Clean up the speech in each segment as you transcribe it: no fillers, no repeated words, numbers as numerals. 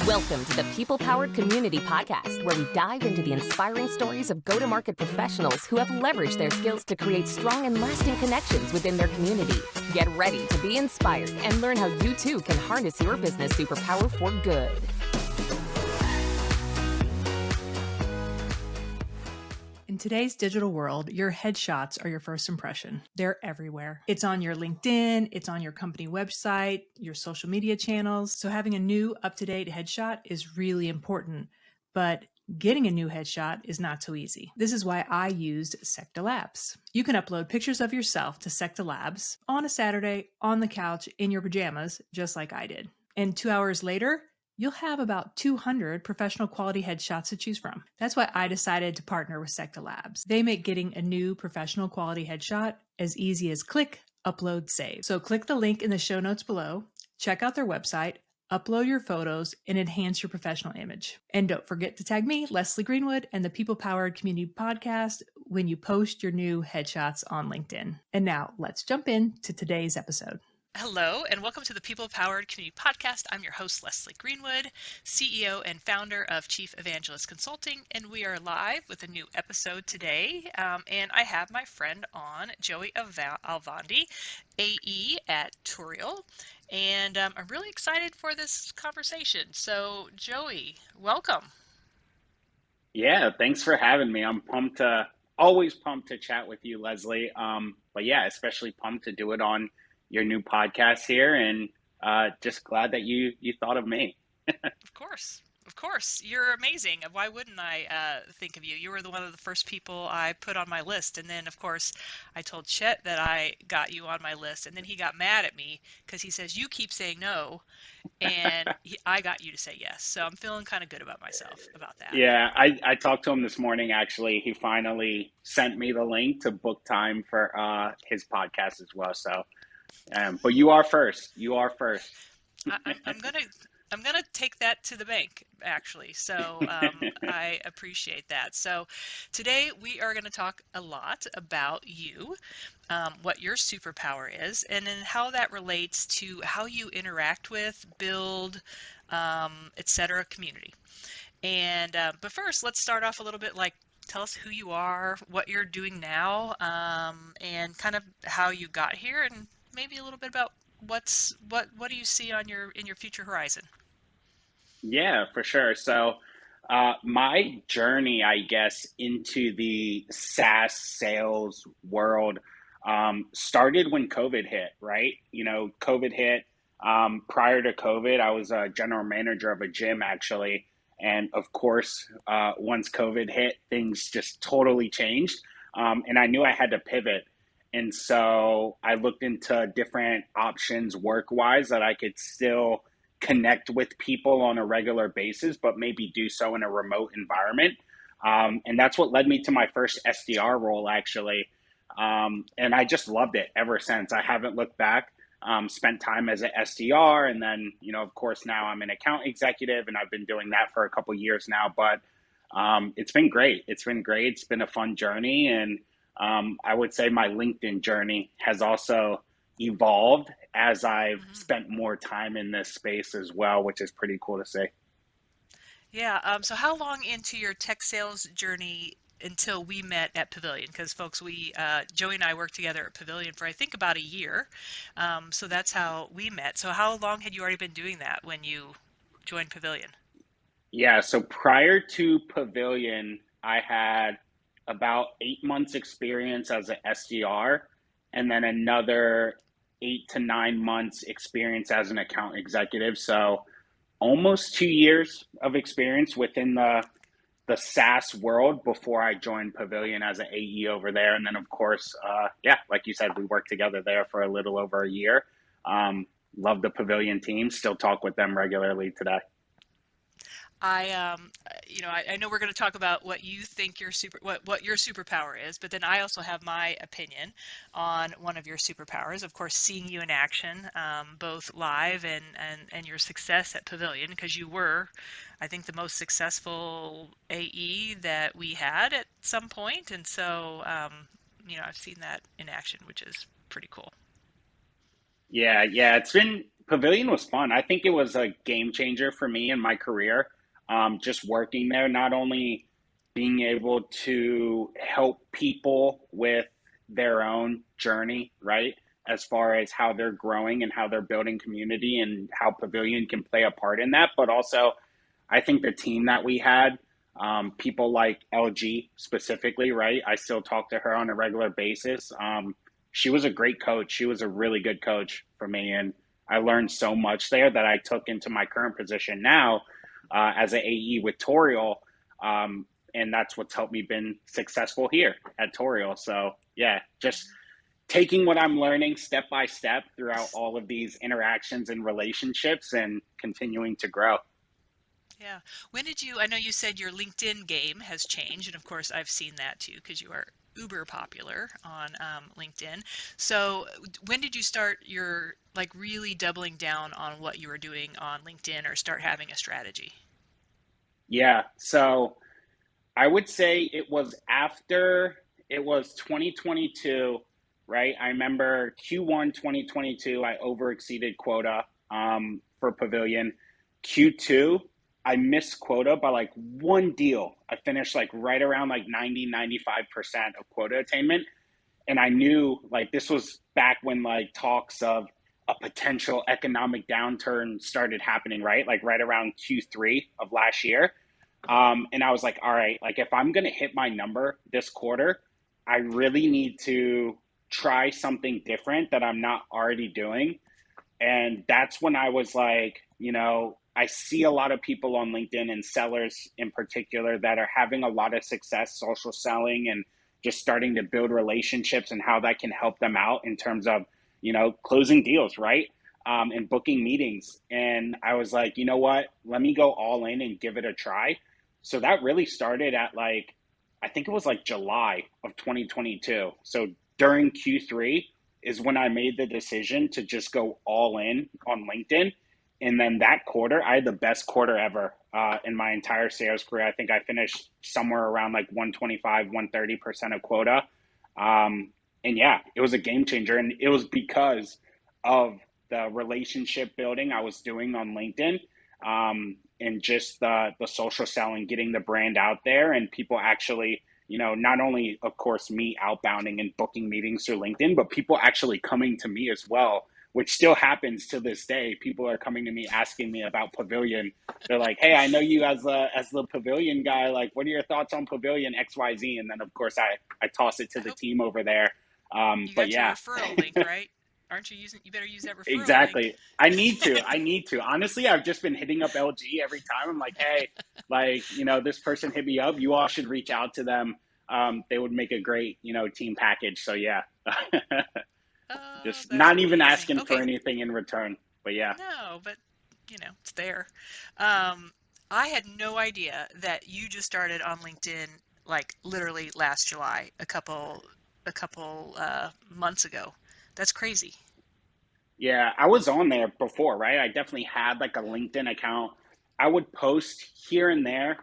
Welcome to the People Powered Community Podcast, where we dive into the inspiring stories of go-to-market professionals who have leveraged their skills to create strong and lasting connections within their community. Get ready to be inspired and learn how you too can harness your business superpower for good. In today's digital world, your headshots are your first impression. They're everywhere. It's on your LinkedIn, it's on your company website, your social media channels. So having a new up-to-date headshot is really important, but getting a new headshot is not so easy. This is why I used Secta Labs. You can upload pictures of yourself to Secta Labs on a Saturday, on the couch, in your pajamas, just like I did. And 2 hours later, you'll have about 200 professional quality headshots to choose from. That's why I decided to partner with Secta Labs. They make getting a new professional quality headshot as easy as click, upload, save. So click the link in the show notes below, check out their website, upload your photos, and enhance your professional image. And don't forget to tag me, Leslie Greenwood, and the People Powered Community Podcast when you post your new headshots on LinkedIn. And now let's jump into today's episode. Hello, and welcome to the People Powered Community Podcast. I'm your host, Leslie Greenwood, CEO and founder of Chief Evangelist Consulting, and we are live with a new episode today. And I have my friend on, Joey Alvandi, AE at Turiel, and I'm really excited for this conversation. So, Joey, welcome. Yeah, thanks for having me. I'm always pumped to chat with you, Leslie. But yeah, especially pumped to do it on your new podcast here, and just glad that you thought of me. Of course, you're amazing. Why wouldn't I think of you? You were one of the first people I put on my list, and then of course I told Chet that I got you on my list, and then he got mad at me because he says you keep saying no, and I got you to say yes. So I'm feeling kind of good about myself about that. Yeah, I talked to him this morning. Actually, he finally sent me the link to book time for his podcast as well. So. But you are first. You are first. I'm gonna take that to the bank, actually. So I appreciate that. So today we are going to talk a lot about you, what your superpower is, and then how that relates to how you interact with, build, etc. community. And but first, let's start off a little bit like. Tell us who you are, what you're doing now, and kind of how you got here, and maybe a little bit about what do you see on in your future horizon? Yeah, for sure. So my journey, I guess, into the SaaS sales world started when COVID hit, right? COVID hit. Prior to COVID, I was a general manager of a gym, actually. And of course, once COVID hit, things just totally changed. And I knew I had to pivot. And so I looked into different options work-wise that I could still connect with people on a regular basis, but maybe do so in a remote environment. And that's what led me to my first SDR role, actually. And I just loved it ever since. I haven't looked back. Spent time as an SDR, and then, of course, now I'm an account executive, and I've been doing that for a couple of years now. But it's been great. It's been a fun journey, and I would say my LinkedIn journey has also evolved as I've spent more time in this space as well, which is pretty cool to see. Yeah. So how long into your tech sales journey until we met at Pavilion? Because folks, Joey and I worked together at Pavilion for I think about a year. So that's how we met. So how long had you already been doing that when you joined Pavilion? Yeah. So prior to Pavilion, I had about 8 months experience as an SDR, and then another 8 to 9 months experience as an account executive. So almost 2 years of experience within the SaaS world before I joined Pavilion as an AE over there. And then, of course, like you said, we worked together there for a little over a year. Love the Pavilion team. Still talk with them regularly today. I know we're going to talk about what you think what your superpower is, but then I also have my opinion on one of your superpowers. Of course, seeing you in action, both live and your success at Pavilion, because you were, I think, the most successful AE that we had at some point, and so I've seen that in action, which is pretty cool. Yeah, it's been Pavilion was fun. I think it was a game changer for me in my career. Just working there, not only being able to help people with their own journey, right? As far as how they're growing and how they're building community and how Pavilion can play a part in that, but also I think the team that we had, people like LG specifically, right? I still talk to her on a regular basis. She was a great coach. She was a really good coach for me. And I learned so much there that I took into my current position now as an AE with Toriel. And that's what's helped me been successful here at Toriel. So yeah, just taking what I'm learning step by step throughout all of these interactions and relationships and continuing to grow. Yeah. When did you, I know you said your LinkedIn game has changed, and of course I've seen that too because you are uber popular on LinkedIn. So when did you start your like really doubling down on what you were doing on LinkedIn or start having a strategy? Yeah. So I would say it was after it was 2022, right? I remember Q1 2022, I over exceeded quota for Pavilion. Q2, I missed quota by like one deal. I finished like right around like 90, 95% of quota attainment. And I knew like this was back when like talks of a potential economic downturn started happening, right? Like right around Q3 of last year. And I was like, all right, like if I'm going to hit my number this quarter, I really need to try something different that I'm not already doing. And that's when I was like, I see a lot of people on LinkedIn and sellers in particular that are having a lot of success social selling and just starting to build relationships and how that can help them out in terms of, closing deals, right? And booking meetings. And I was like, you know what? Let me go all in and give it a try. So that really started at like, I think it was like July of 2022. So during Q3 is when I made the decision to just go all in on LinkedIn. And then that quarter, I had the best quarter ever in my entire sales career. I think I finished somewhere around like 125, 130% of quota. And yeah, it was a game changer. And it was because of the relationship building I was doing on LinkedIn and just the social selling, getting the brand out there and people actually, not only, of course, me outbounding and booking meetings through LinkedIn, but people actually coming to me as well, which still happens to this day. People are coming to me asking me about Pavilion. They're like, hey, I know you as the Pavilion guy. Like, what are your thoughts on Pavilion XYZ? And then, of course, I toss it to I the hope team over there. you But got your yeah, referral link, right? Aren't you using, you better use that referral link. exactly. I need to. I need to. Honestly, I've just been hitting up LG every time. I'm like, hey, like, this person hit me up. You all should reach out to them. They would make a great, team package. So yeah. Oh, Just that's not even amazing. asking for Okay. anything in return. But yeah. No, but it's there. Um, I had no idea that you just started on LinkedIn like literally last July, a couple months ago. That's crazy. Yeah, I was on there before, right? I definitely had like a LinkedIn account. I would post here and there.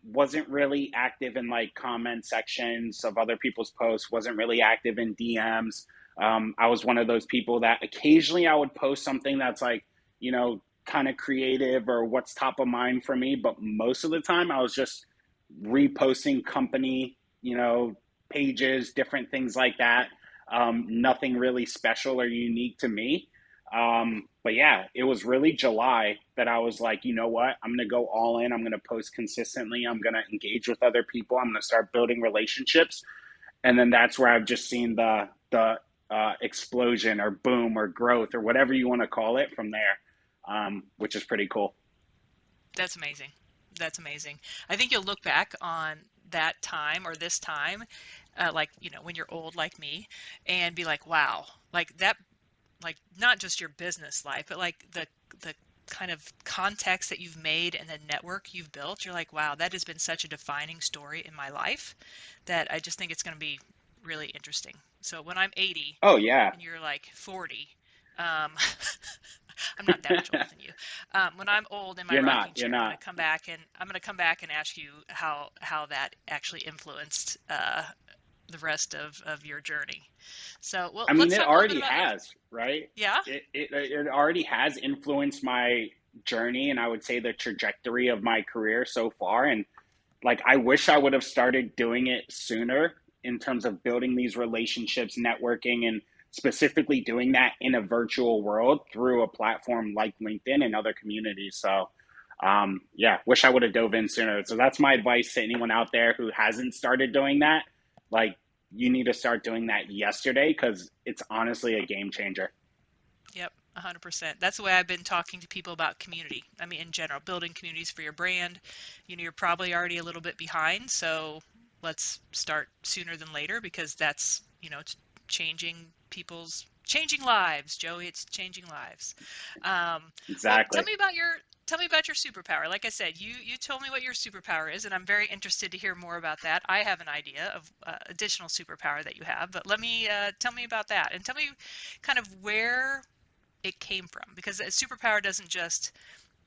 Wasn't really active in like comment sections of other people's posts, wasn't really active in DMs. I was one of those people that occasionally I would post something that's like, kind of creative or what's top of mind for me. But most of the time I was just reposting company, pages, different things like that. Nothing really special or unique to me. But yeah, it was really July that I was like, you know what? I'm going to go all in. I'm going to post consistently. I'm going to engage with other people. I'm going to start building relationships. And then that's where I've just seen the explosion or boom or growth or whatever you want to call it from there, which is pretty cool. That's amazing. That's amazing. I think you'll look back on that time or this time, like, when you're old like me, and be like, wow, like that, like not just your business life, but like the kind of context that you've made and the network you've built. You're like, wow, that has been such a defining story in my life that I just think it's going to be really interesting. So when I'm 80 Oh yeah, and you're like 40, um, I'm not that much older than you. When I'm old in my you're not. rocking You're chair, I'm going not. to come back and ask you how that actually influenced the rest of your journey. So, well, I mean, let's it talk a little bit already about your, has, right? yeah. It already has influenced my journey, and I would say the trajectory of my career so far. And like, I wish I would have started doing it sooner in terms of building these relationships, networking, and specifically doing that in a virtual world through a platform like LinkedIn and other communities. So, yeah, wish I would have dove in sooner. So that's my advice to anyone out there who hasn't started doing that. Like, you need to start doing that yesterday because it's honestly a game changer. Yep, 100%. That's the way I've been talking to people about community. I mean, in general, building communities for your brand. You know, you're probably already a little bit behind, so let's start sooner than later because that's, you know, it's changing lives, Joey. It's changing lives. Well, Exactly. tell me about your superpower. Like I said, you told me what your superpower is, and I'm very interested to hear more about that. I have an idea of additional superpower that you have, but let me tell me about that and tell me kind of where it came from, because a superpower doesn't just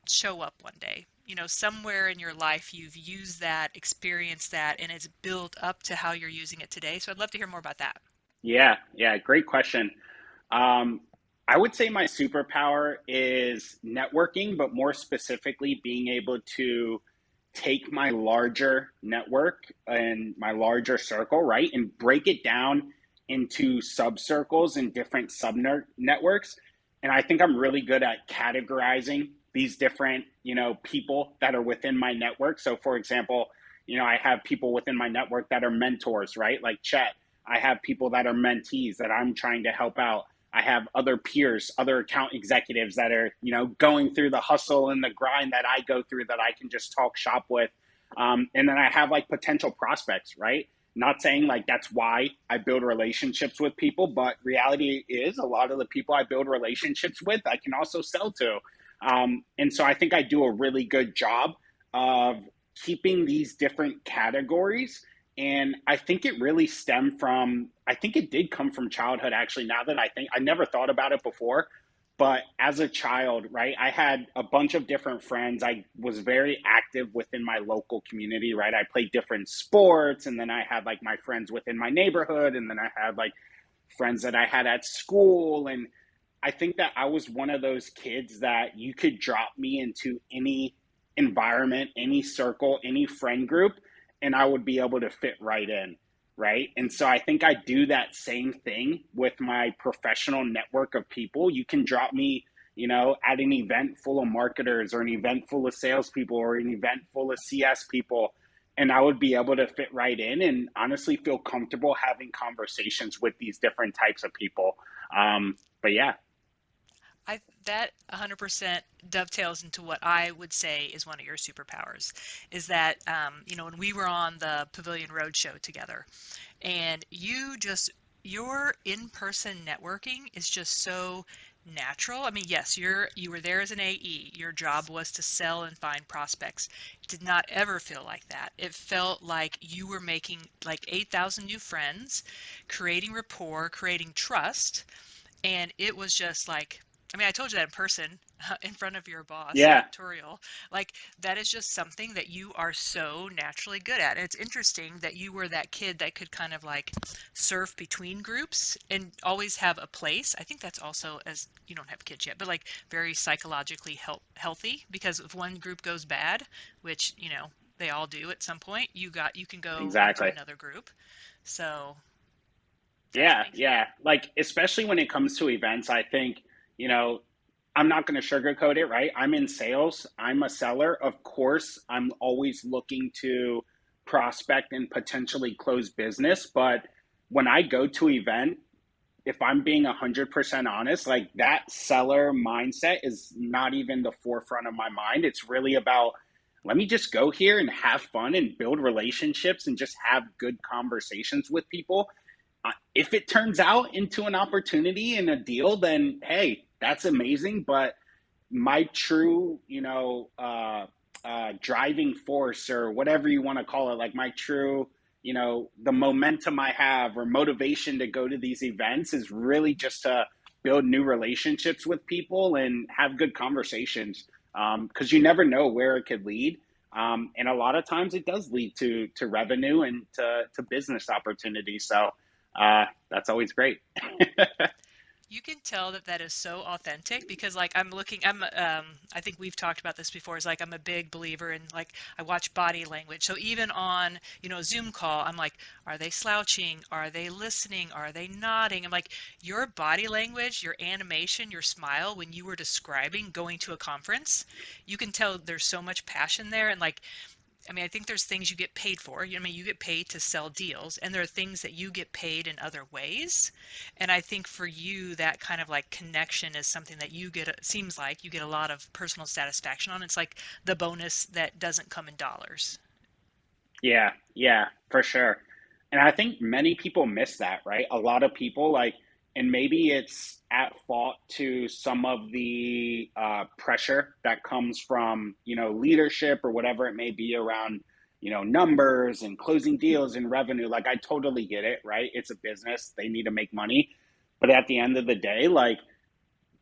show up one day. You know, somewhere in your life you've used that, experienced that, and it's built up to how you're using it today. So I'd love to hear more about that. Yeah, great question. Um, I would say my superpower is networking, but more specifically, being able to take my larger network and my larger circle, right, and break it down into sub circles and different sub networks. And I think I'm really good at categorizing these different, people that are within my network. So, for example, I have people within my network that are mentors, right, like Chet. I have people that are mentees that I'm trying to help out. I have other peers, other account executives that are, going through the hustle and the grind that I go through that I can just talk shop with. And then I have like potential prospects, right? Not saying like that's why I build relationships with people, but reality is a lot of the people I build relationships with, I can also sell to. And so I think I do a really good job of keeping these different categories. And I think it really stemmed from, I think it did come from childhood, actually, now that I never thought about it before. But as a child, right, I had a bunch of different friends. I was very active within my local community, right? I played different sports, and then I had like my friends within my neighborhood, and then I had like friends that I had at school. And I think that I was one of those kids that you could drop me into any environment, any circle, any friend group, and I would be able to fit right in. Right. And so I think I do that same thing with my professional network of people. You can drop me, at an event full of marketers or an event full of salespeople or an event full of CS people, and I would be able to fit right in and honestly feel comfortable having conversations with these different types of people. But yeah. That 100% dovetails into what I would say is one of your superpowers, is that, you know, when we were on the Pavilion Roadshow together, and your in-person networking is just so natural. I mean, yes, you were there as an AE. Your job was to sell and find prospects. It did not ever feel like that. It felt like you were making like 8,000 new friends, creating rapport, creating trust, and it was just like, I mean, I told you that in person, in front of your boss Yeah, at Toriel. Like, that is just something that you are so naturally good at. And it's interesting that you were that kid that could kind of like surf between groups and always have a place. I think that's also, as you don't have kids yet, but like very psychologically healthy, because if one group goes bad, which, you know, they all do at some point, you can go into exactly. another group. So that's Yeah, amazing. yeah. Like, especially when it comes to events, I think, you know, I'm not going to sugarcoat it, right? I'm in sales, I'm a seller. Of course, I'm always looking to prospect and potentially close business. But when I go to event, if I'm being 100% honest, like that seller mindset is not even the forefront of my mind. It's really about, let me just go here and have fun and build relationships and just have good conversations with people. If it turns out into an opportunity and a deal, then hey, that's amazing. But my true, driving force or whatever you want to call it, like my true, the momentum I have or motivation to go to these events is really just to build new relationships with people and have good conversations. Because you never know where it could lead. And a lot of times it does lead to revenue and to business opportunities. So that's always great. You can tell that that is so authentic because like I think we've talked about this before, is like I'm a big believer in, like, I watch body language. So even on, a Zoom call, I'm like, are they slouching? Are they listening? Are they nodding? I'm like, your body language, your animation, your smile when you were describing going to a conference, you can tell there's so much passion there. And like, I mean, I think there's things you get paid for. I mean, you get paid to sell deals, and there are things that you get paid in other ways. And I think for you, that kind of like connection is something that you get, it seems like you get a lot of personal satisfaction on. It's like the bonus that doesn't come in dollars. Yeah, yeah, for sure. And I think many people miss that, right? A lot of people like, and maybe it's at fault to some of the pressure that comes from, leadership or whatever it may be around, numbers and closing deals and revenue. Like, I totally get it, right? It's a business, they need to make money. But at the end of the day, like,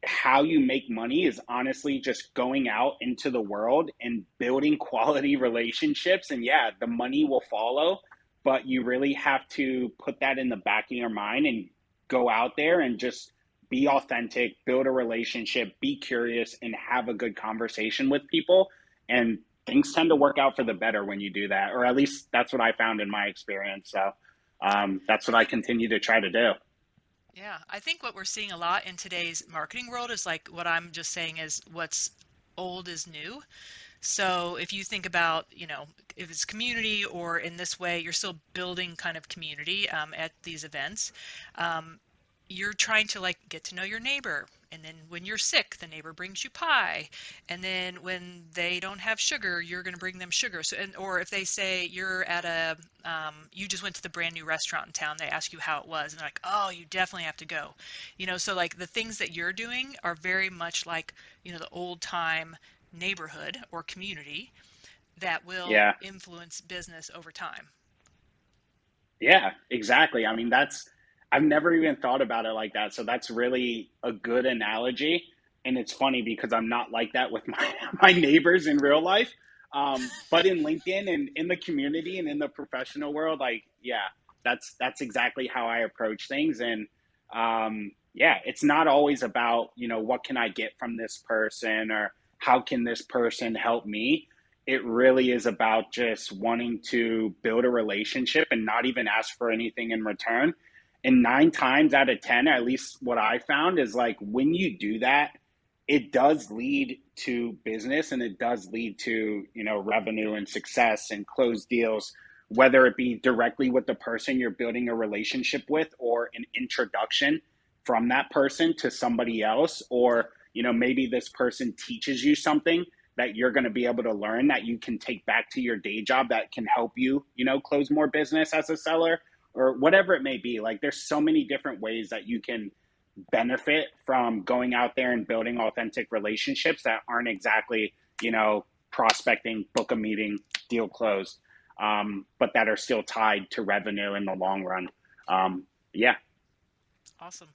how you make money is honestly just going out into the world and building quality relationships. And yeah, the money will follow, but you really have to put that in the back of your mind and go out there and just be authentic, build a relationship, be curious, and have a good conversation with people. And things tend to work out for the better when you do that, or at least that's what I found in my experience. So that's I what I think continue to try to do. Yeah, I think what we're seeing a lot in today's marketing world is like what I'm just saying is what's old is new. So if you think about, if it's community or in this way, you're still building kind of community at these events. Um, you're trying to like get to know your neighbor. And then when you're sick, the neighbor brings you pie. And then when they don't have sugar, you're going to bring them sugar. So, or if they say you're at you just went to the brand new restaurant in town, they ask you how it was, and they're like, oh, you definitely have to go. So like the things that you're doing are very much like, the old time neighborhood or community that will Yeah. influence business over time. Yeah, exactly. I mean, I've never even thought about it like that. So that's really a good analogy. And it's funny because I'm not like that with my, my neighbors in real life. But in LinkedIn and in the community and in the professional world, like, yeah, that's exactly how I approach things. And yeah, it's not always about, what can I get from this person or how can this person help me. It really is about just wanting to build a relationship and not even ask for anything in return. And 9 times out of 10, at least what I found is like when you do that, it does lead to business and it does lead to, revenue and success and closed deals, whether it be directly with the person you're building a relationship with or an introduction from that person to somebody else, or, maybe this person teaches you something that you're going to be able to learn that you can take back to your day job that can help you, close more business as a seller or whatever it may be. Like there's so many different ways that you can benefit from going out there and building authentic relationships that aren't exactly, prospecting, book a meeting, deal closed, but that are still tied to revenue in the long run. Yeah. Awesome.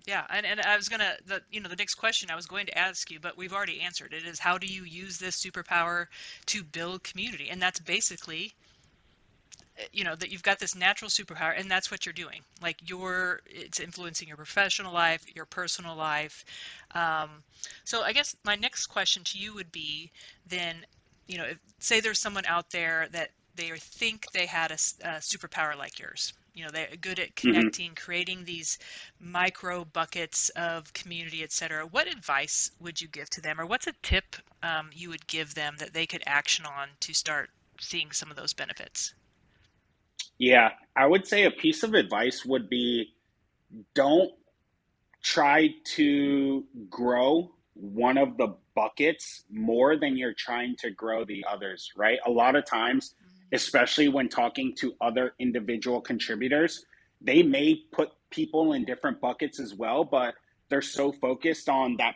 Yeah, and I was gonna the next question I was going to ask you, but we've already answered it, is how do you use this superpower to build community? And that's basically, that you've got this natural superpower, and that's what you're doing. Like it's influencing your professional life, your personal life. Um, so I guess my next question to you would be then, say there's someone out there that they think they had a superpower like yours. They're good at Hmm. connecting, creating these micro buckets of community, etc. What advice would you give to them, or what's a tip you would give them that they could action on to start seeing some of those benefits? Yeah. I would say a piece of advice would be don't try to grow one of the buckets more than you're trying to grow the others, right? A lot of times, especially when talking to other individual contributors, they may put people in different buckets as well, but they're so focused on that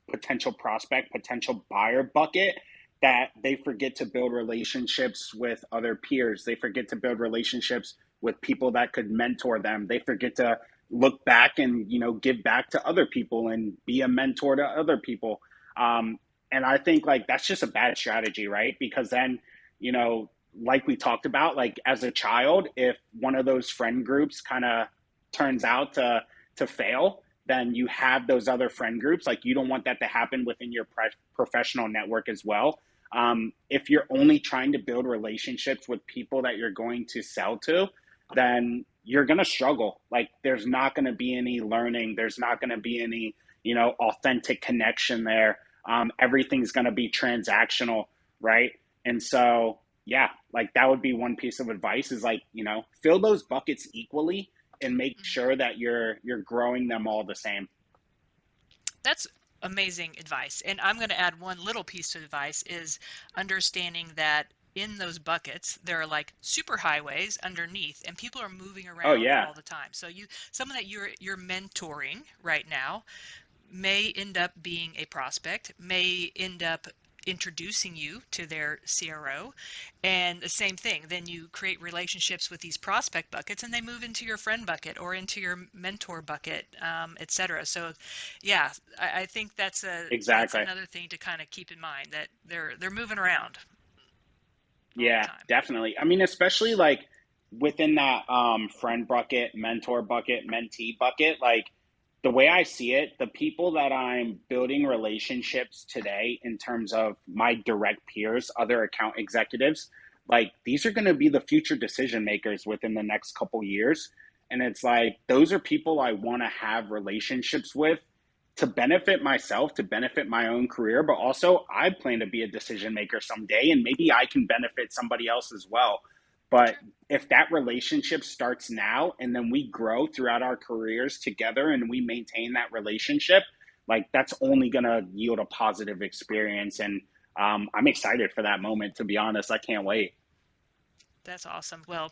potential prospect, potential buyer bucket that they forget to build relationships with other peers. They forget to build relationships with people that could mentor them. They forget to look back and give back to other people and be a mentor to other people. And I think like that's just a bad strategy, right? Because then, you know, like we talked about, like as a child, if one of those friend groups kind of turns out to fail, then you have those other friend groups. Like you don't want that to happen within your professional network as well. If you're only trying to build relationships with people that you're going to sell to, then you're going to struggle. Like there's not going to be any learning. There's not going to be any, you know, authentic connection there. Everything's going to be transactional, right? And so, yeah, like that would be one piece of advice is like, you know, fill those buckets equally and make sure that you're growing them all the same. That's amazing advice. And I'm going to add one little piece of advice is understanding that in those buckets, there are like super highways underneath and people are moving Oh around yeah, all the time. So someone that you're mentoring right now may end up being a prospect, may end up introducing you to their CRO, and the same thing. Then you create relationships with these prospect buckets, and they move into your friend bucket or into your mentor bucket, etc. So, yeah, I think that's exactly. another thing to kind of keep in mind that they're moving around all the Yeah, time. definitely. I mean, especially like within that friend bucket, mentor bucket, mentee bucket, like the way I see it, the people that I'm building relationships today in terms of my direct peers, other account executives, like these are going to be the future decision makers within the next couple years. And it's like those are people I want to have relationships with to benefit myself, to benefit my own career, but also I plan to be a decision maker someday and maybe I can benefit somebody else as well. But Sure. if that relationship starts now and then we grow throughout our careers together and we maintain that relationship, like that's only going to yield a positive experience. And I'm excited for that moment, to be honest. I can't wait. That's awesome. Well,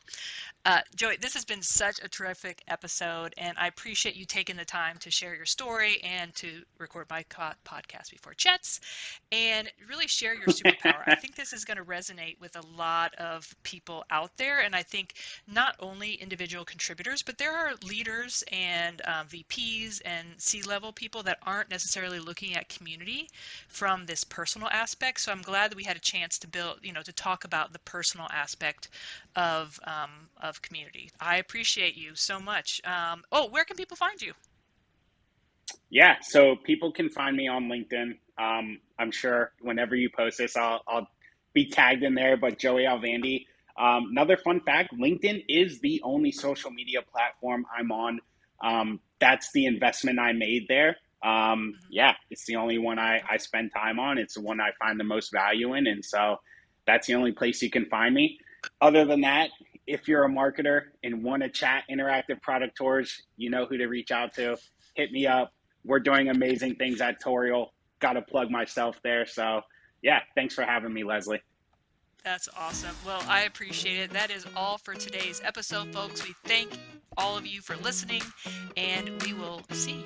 Joey, this has been such a terrific episode, and I appreciate you taking the time to share your story and to record my podcast before Chats and really share your superpower. I think this is going to resonate with a lot of people out there, and I think not only individual contributors, but there are leaders and VPs and C-level people that aren't necessarily looking at community from this personal aspect. So I'm glad that we had a chance to build, to talk about the personal aspect of community. I appreciate you so much. Where can people find you? Yeah, so people can find me on LinkedIn. I'm sure whenever you post this, I'll be tagged in there. But Joey Alvandi. Another fun fact: LinkedIn is the only social media platform I'm on. That's the investment I made there. Mm-hmm. Yeah, it's the only one I spend time on. It's the one I find the most value in, and so that's the only place you can find me. Other than that, if you're a marketer and want to chat interactive product tours, you know who to reach out to. Hit me up. We're doing amazing things at Toriel. Got to plug myself there. So, yeah, thanks for having me, Leslie. That's awesome. Well, I appreciate it. That is all for today's episode, folks. We thank all of you for listening, and we will see